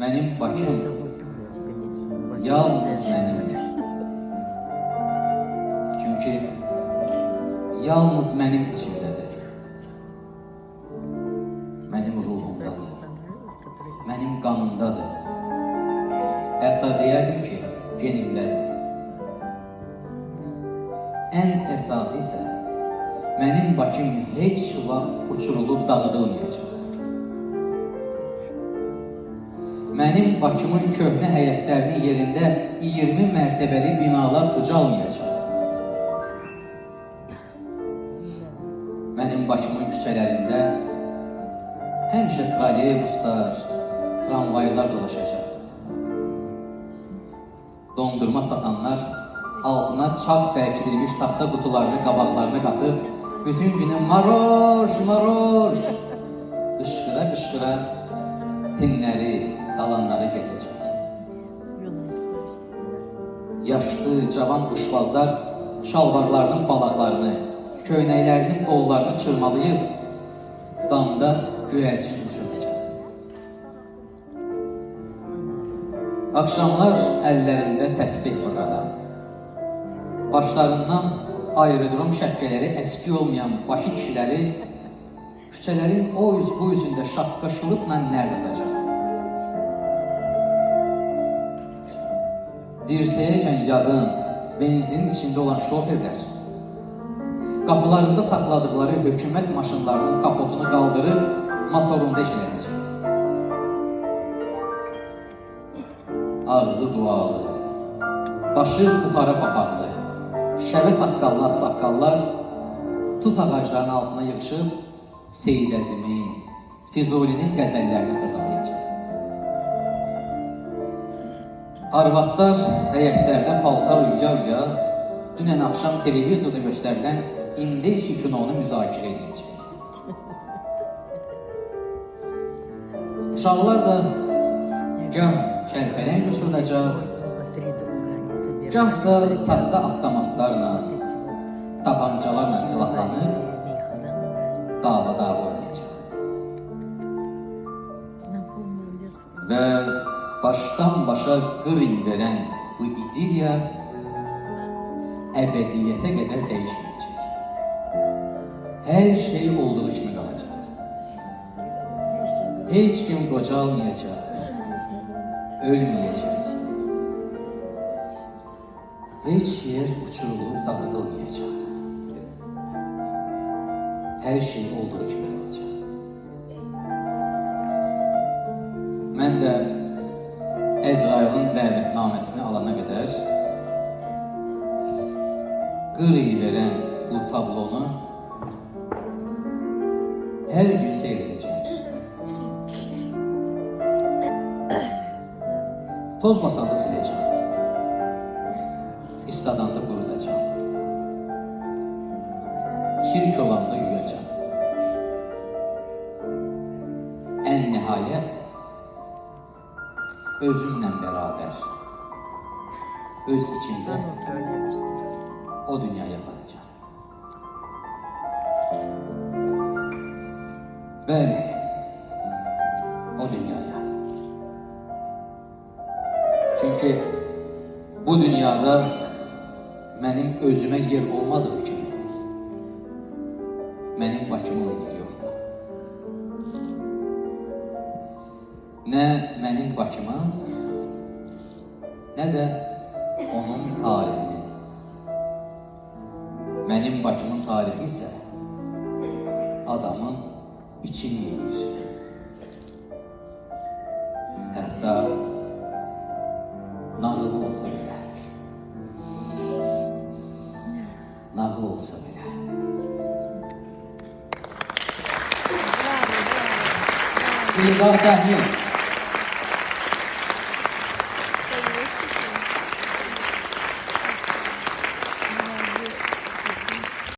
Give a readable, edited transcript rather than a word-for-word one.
mənim Bakım yalnız mənimdir. Çünki yalnız mənim içimdədir. Mənim ruhumdadır. Mənim qanımdadır. Hətta deyərdim ki, genimdədir. Ən əsası isə mənim Bakım heç vaxt uçurulub dağıdılmayacaq. Mənim Bakımın köhnə həyətlərinin yerində 20 mərtəbəli binalar ucalmayacaq. Mənim Bakımın küçələrində həmişə trolleybuslar, tramvaylar dolaşacaq. Dondurma satanlar altına çap bərkidilmiş taxta qutularını qabaqlarına qatıb bütün günü maroş, maroş qışqıra qışqıra tinləri, qalanları keçəcək. Yaşlı, cavan quşbazlar şalvarlarının balaqlarını, köynəklərinin qollarını çırmalayıb damda göyərçin uçuracaq. Akşamlar əllərində təsbih fırladan, başlarından aerodrom şəpkələri əski olmayan Bakı kişiləri küçələrin o üz bu üzündə şapkaşılıqla nərd atacaq. Dirsəyəcən yağın, benzinin içində olan şoferlər qapılarında saxladıqları hökumət maşınlarının kapotunu qaldırıb motorunda işlənəcək. Ağzı dualı, başı buxara papaqlı, şəvə saqqallı ağsaqqallar tut ağaclarının altına yığışıb Seyid Əzimin, Füzulinin qəzəllərini xırdalayacaq. Arvadlar həyətlərdə paltar uyuya-uyuya dünən axşam televizorda göstərilən İndiyski kinonu müzakirə edəcək. Uşaqlar da gah kərpələng uçurulacaq, gah da taxta avtomatlarla, tapancalarla silahlanıb dava oynayacaq. Və başdan başa qırın verən bu idiliya əbədiyyətə qədər dəyişməyəcək. Hər şey olduğu kimi qalacaq. Heç kim qocalmayacaq, ölməyəcək. Heç yer uçurulub dağıdılmayacaq. Hər şey olduğu kimi qalacaq. Mən də Əzrailin dəvətnaməsini alana qədər qırı verən bu tablonu hər gün seyr edəcəm. Tozmasanda siləcəm. İstadanda qurudacam. Çirk olanda yuyacam. Ən nihayət özümlə bərabər, öz içimdə o dünyaya aparacam. Bəli, o dünyaya. Çünki bu dünyada mənim özümə yer olmadığı kimi, mənim Bakımın yeri yoxdur. Nə mənim Bakıma, nə də onun tarixini. Mənim Bakımın tarixi isə adamın içini yeyir. Hətta nağıl olsa belə. Nağıl olsa belə. İlqar Təhmin.